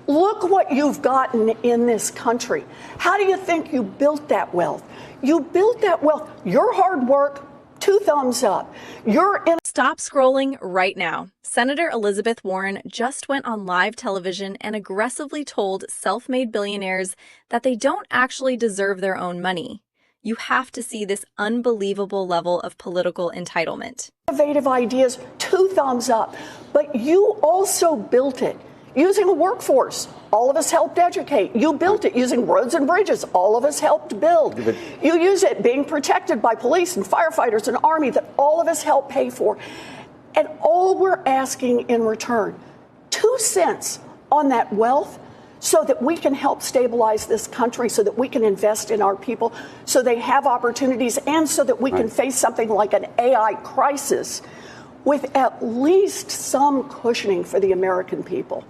Look what you've gotten in this country. How do you think you built that wealth? You built that wealth. Your hard work, 2 thumbs up. Stop scrolling right now. Senator Elizabeth Warren just went on live television and aggressively told self-made billionaires that they don't actually deserve their own money. You have to see this unbelievable level of political entitlement. Innovative ideas, 2 thumbs up. But you also built it using a workforce. All of us helped educate. You built it using roads and bridges. All of us helped build. You use it being protected by police and firefighters and army that all of us helped pay for. And all we're asking in return, 2 cents on that wealth so that we can help stabilize this country, so that we can invest in our people, so they have opportunities, and so that we can face something like an AI crisis with at least some cushioning for the American people.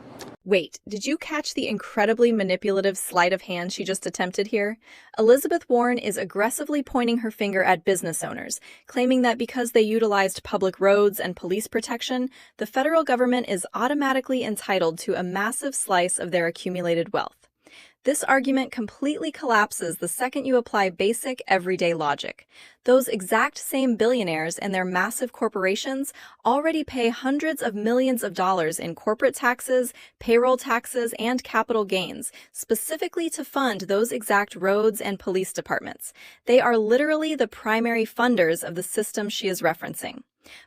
Wait, did you catch the incredibly manipulative sleight of hand she just attempted here? Elizabeth Warren is aggressively pointing her finger at business owners, claiming that because they utilized public roads and police protection, the federal government is automatically entitled to a massive slice of their accumulated wealth. This argument completely collapses the second you apply basic, everyday logic. Those exact same billionaires and their massive corporations already pay hundreds of millions of dollars in corporate taxes, payroll taxes, and capital gains, specifically to fund those exact roads and police departments. They are literally the primary funders of the system she is referencing.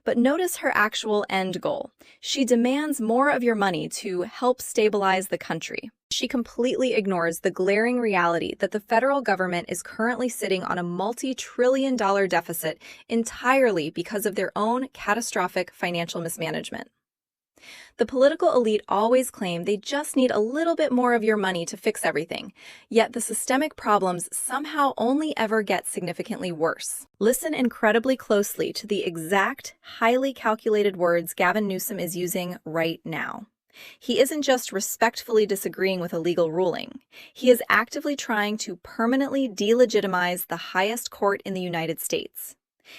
But notice her actual end goal. She demands more of your money to help stabilize the country. She completely ignores the glaring reality that the federal government is currently sitting on a multi-trillion-dollar deficit entirely because of their own catastrophic financial mismanagement. The political elite always claim they just need a little bit more of your money to fix everything, yet the systemic problems somehow only ever get significantly worse. Listen incredibly closely to the exact, highly calculated words Gavin Newsom is using right now. He isn't just respectfully disagreeing with a legal ruling. He is actively trying to permanently delegitimize the highest court in the United States.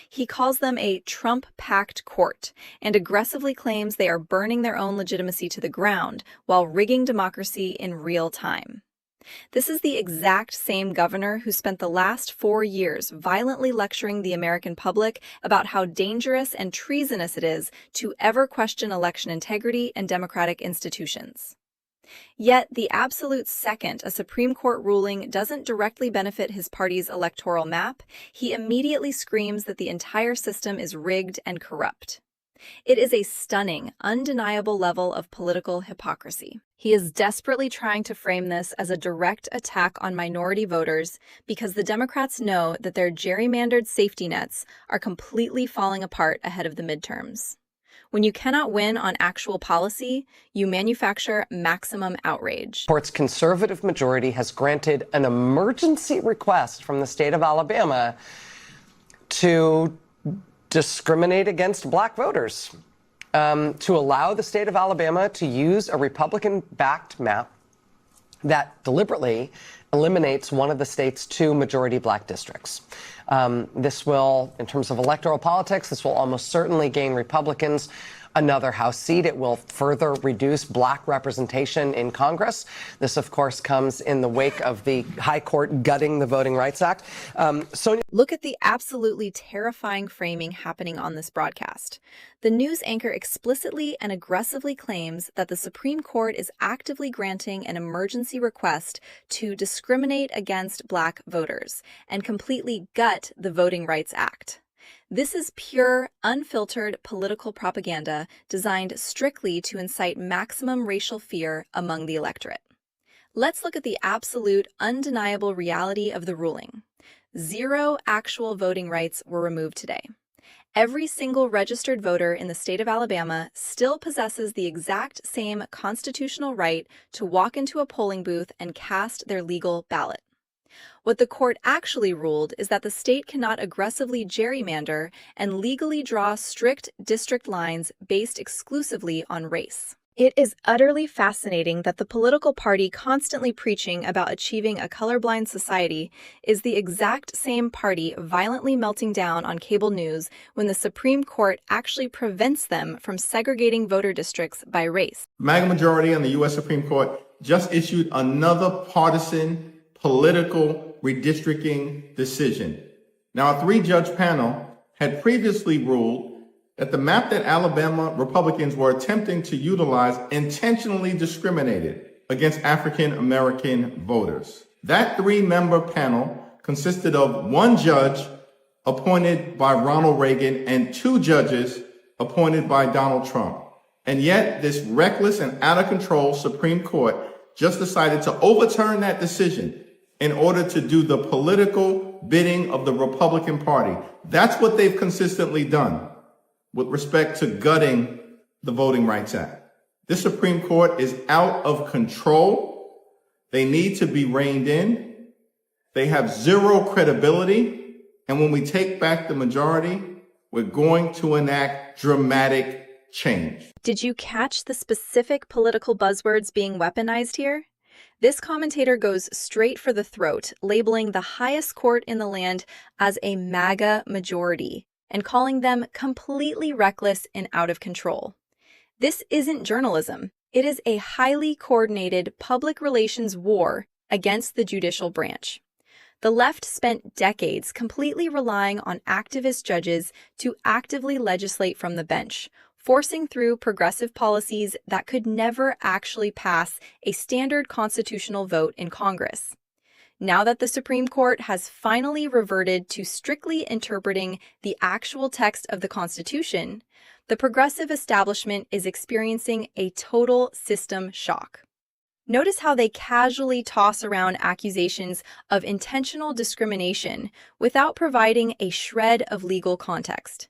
He calls them a Trump-packed court and aggressively claims they are burning their own legitimacy to the ground while rigging democracy in real time. This is the exact same governor who spent the last 4 years violently lecturing the American public about how dangerous and treasonous it is to ever question election integrity and democratic institutions. Yet, the absolute second a Supreme Court ruling doesn't directly benefit his party's electoral map, he immediately screams that the entire system is rigged and corrupt. It is a stunning, undeniable level of political hypocrisy. He is desperately trying to frame this as a direct attack on minority voters because the Democrats know that their gerrymandered safety nets are completely falling apart ahead of the midterms. When you cannot win on actual policy, you manufacture maximum outrage. The court's conservative majority has granted an emergency request from the state of Alabama to discriminate against black voters, to allow the state of Alabama to use a Republican-backed map that deliberately eliminates one of the state's 2 majority black districts. This will, in terms of electoral politics, this will almost certainly gain Republicans another House seat. It will further reduce black representation in Congress. This, of course, comes in the wake of the High Court gutting the Voting Rights Act. Look at the absolutely terrifying framing happening on this broadcast. The news anchor explicitly and aggressively claims that the Supreme Court is actively granting an emergency request to discriminate against black voters and completely gut the Voting Rights Act. This is pure, unfiltered political propaganda designed strictly to incite maximum racial fear among the electorate. Let's look at the absolute, undeniable reality of the ruling. 0 actual voting rights were removed today. Every single registered voter in the state of Alabama still possesses the exact same constitutional right to walk into a polling booth and cast their legal ballot. What the court actually ruled is that the state cannot aggressively gerrymander and legally draw strict district lines based exclusively on race. It is utterly fascinating that the political party constantly preaching about achieving a colorblind society is the exact same party violently melting down on cable news when the Supreme Court actually prevents them from segregating voter districts by race. The MAGA majority on the U.S. Supreme Court just issued another partisan political redistricting decision. Now, a three-judge panel had previously ruled that the map that Alabama Republicans were attempting to utilize intentionally discriminated against African American voters. That three-member panel consisted of one judge appointed by Ronald Reagan and two judges appointed by Donald Trump. And yet this reckless and out of control Supreme Court just decided to overturn that decision in order to do the political bidding of the Republican Party. That's what they've consistently done with respect to gutting the Voting Rights Act. This Supreme Court is out of control. They need to be reined in. They have zero credibility. And when we take back the majority, we're going to enact dramatic change. Did you catch the specific political buzzwords being weaponized here? This commentator goes straight for the throat, labeling the highest court in the land as a MAGA majority and calling them completely reckless and out of control. This isn't journalism. It is a highly coordinated public relations war against the judicial branch. The left spent decades completely relying on activist judges to actively legislate from the bench, forcing through progressive policies that could never actually pass a standard constitutional vote in Congress. Now that the Supreme Court has finally reverted to strictly interpreting the actual text of the Constitution, the progressive establishment is experiencing a total system shock. Notice how they casually toss around accusations of intentional discrimination without providing a shred of legal context.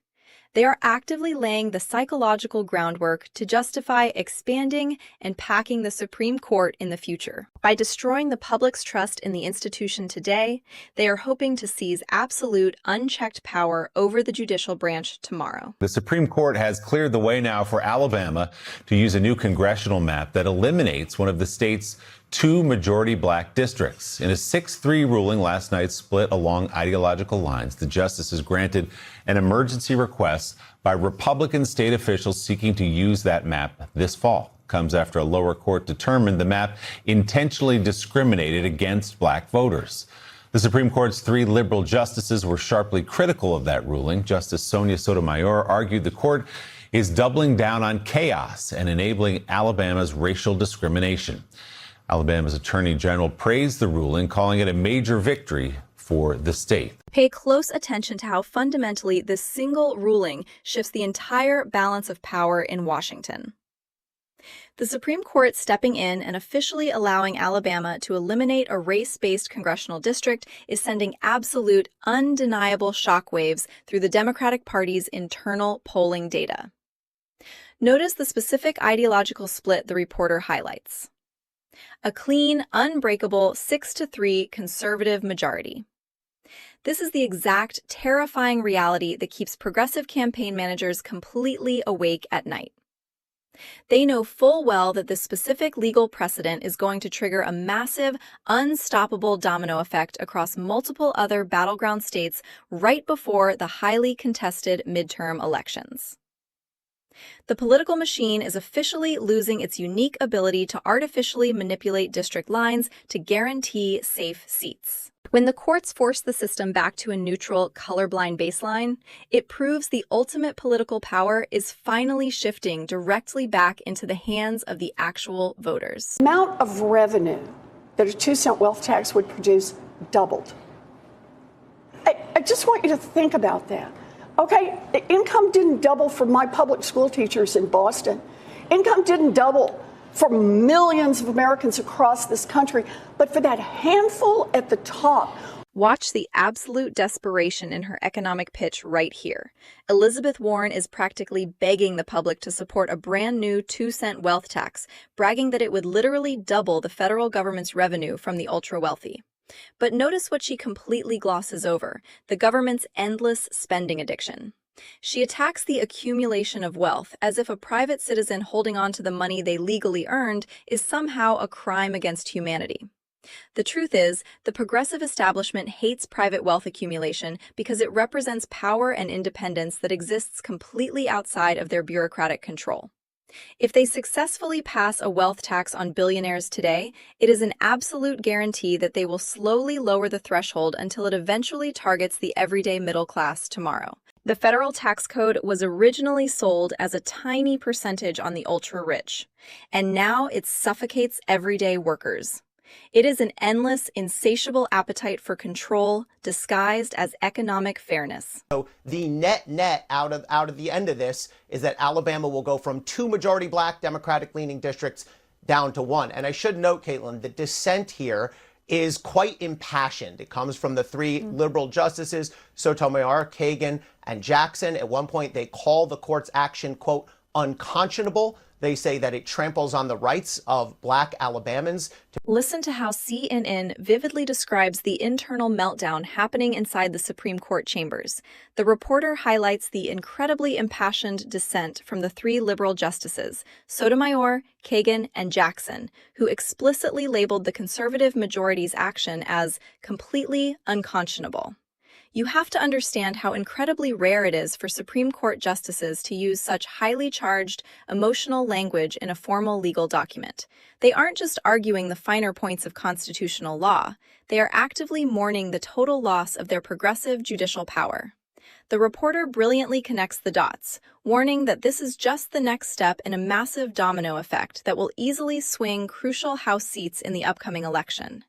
They are actively laying the psychological groundwork to justify expanding and packing the Supreme Court in the future. By destroying the public's trust in the institution today, they are hoping to seize absolute, unchecked power over the judicial branch tomorrow. The Supreme Court has cleared the way now for Alabama to use a new congressional map that eliminates one of the state's two majority black districts. In a 6-3 ruling last night split along ideological lines, the justices granted an emergency request by Republican state officials seeking to use that map this fall. Comes after a lower court determined the map intentionally discriminated against black voters. The Supreme Court's 3 liberal justices were sharply critical of that ruling. Justice Sonia Sotomayor argued the court is doubling down on chaos and enabling Alabama's racial discrimination. Alabama's Attorney General praised the ruling, calling it a major victory for the state. Pay close attention to how fundamentally this single ruling shifts the entire balance of power in Washington. The Supreme Court stepping in and officially allowing Alabama to eliminate a race-based congressional district is sending absolute, undeniable shockwaves through the Democratic Party's internal polling data. Notice the specific ideological split the reporter highlights. A clean, unbreakable 6-3 conservative majority. This is the exact terrifying reality that keeps progressive campaign managers completely awake at night. They know full well that this specific legal precedent is going to trigger a massive, unstoppable domino effect across multiple other battleground states right before the highly contested midterm elections. The political machine is officially losing its unique ability to artificially manipulate district lines to guarantee safe seats. When the courts force the system back to a neutral, colorblind baseline, it proves the ultimate political power is finally shifting directly back into the hands of the actual voters. The amount of revenue that a 2-cent wealth tax would produce doubled. I just want you to think about that. Okay, income didn't double for my public school teachers in Boston. Income didn't double for millions of Americans across this country, but for that handful at the top. Watch the absolute desperation in her economic pitch right here. Elizabeth Warren is practically begging the public to support a brand new 2-cent wealth tax, bragging that it would literally double the federal government's revenue from the ultra-wealthy. But notice what she completely glosses over, the government's endless spending addiction. She attacks the accumulation of wealth as if a private citizen holding on to the money they legally earned is somehow a crime against humanity. The truth is, the progressive establishment hates private wealth accumulation because it represents power and independence that exists completely outside of their bureaucratic control. If they successfully pass a wealth tax on billionaires today, it is an absolute guarantee that they will slowly lower the threshold until it eventually targets the everyday middle class tomorrow. The federal tax code was originally sold as a tiny percentage on the ultra-rich, and now it suffocates everyday workers. It is an endless, insatiable appetite for control disguised as economic fairness. So the net out of the end of this is that Alabama will go from 2 majority black Democratic-leaning districts down to 1. And I should note, Caitlin, the dissent here is quite impassioned. It comes from the 3 liberal justices, Sotomayor, Kagan, and Jackson. At one point, they call the court's action, quote, unconscionable. They say that it tramples on the rights of black Alabamans. Listen to how CNN vividly describes the internal meltdown happening inside the Supreme Court chambers. The reporter highlights the incredibly impassioned dissent from the 3 liberal justices, Sotomayor, Kagan, and Jackson, who explicitly labeled the conservative majority's action as completely unconscionable. You have to understand how incredibly rare it is for Supreme Court justices to use such highly charged, emotional language in a formal legal document. They aren't just arguing the finer points of constitutional law, they are actively mourning the total loss of their progressive judicial power. The reporter brilliantly connects the dots, warning that this is just the next step in a massive domino effect that will easily swing crucial House seats in the upcoming election.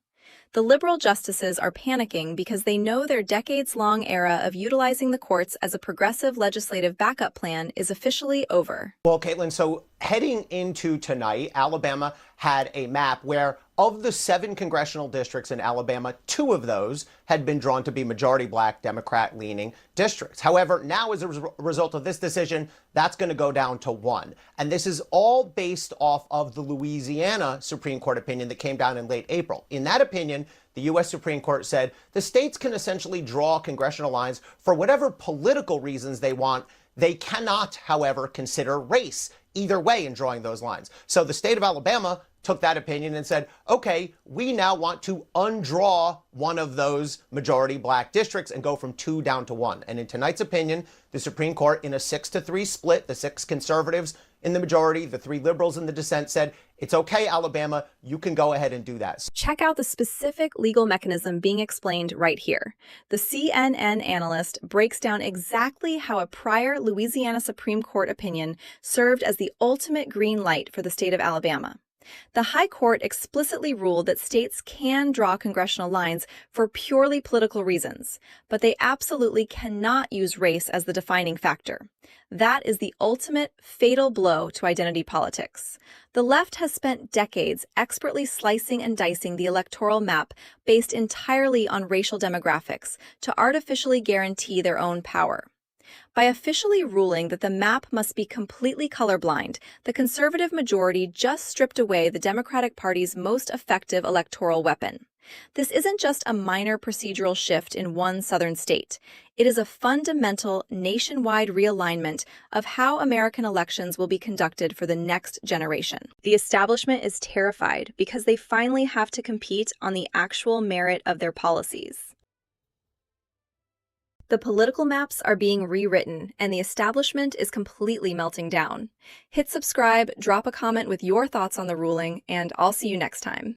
The liberal justices are panicking because they know their decades-long era of utilizing the courts as a progressive legislative backup plan is officially over. Well, Caitlin, so heading into tonight, Alabama had a map where of the 7 congressional districts in Alabama, 2 of those had been drawn to be majority black Democrat-leaning districts. However, now as a result of this decision, that's going to go down to 1. And this is all based off of the Louisiana Supreme Court opinion that came down in late April. In that opinion, the U.S. Supreme Court said the states can essentially draw congressional lines for whatever political reasons they want. They cannot, however, consider race either way in drawing those lines. So the state of Alabama took that opinion and said, okay, we now want to undraw one of those majority black districts and go from 2 down to 1. And in tonight's opinion, the Supreme Court, in a 6-3 split, the 6 conservatives in the majority, the 3 liberals in the dissent, said, it's okay, Alabama, you can go ahead and do that. Check out the specific legal mechanism being explained right here. The CNN analyst breaks down exactly how a prior Louisiana Supreme Court opinion served as the ultimate green light for the state of Alabama. The High Court explicitly ruled that states can draw congressional lines for purely political reasons, but they absolutely cannot use race as the defining factor. That is the ultimate fatal blow to identity politics. The left has spent decades expertly slicing and dicing the electoral map based entirely on racial demographics to artificially guarantee their own power. By officially ruling that the map must be completely colorblind, the conservative majority just stripped away the Democratic Party's most effective electoral weapon. This isn't just a minor procedural shift in one southern state. It is a fundamental nationwide realignment of how American elections will be conducted for the next generation. The establishment is terrified because they finally have to compete on the actual merit of their policies. The political maps are being rewritten, and the establishment is completely melting down. Hit subscribe, drop a comment with your thoughts on the ruling, and I'll see you next time.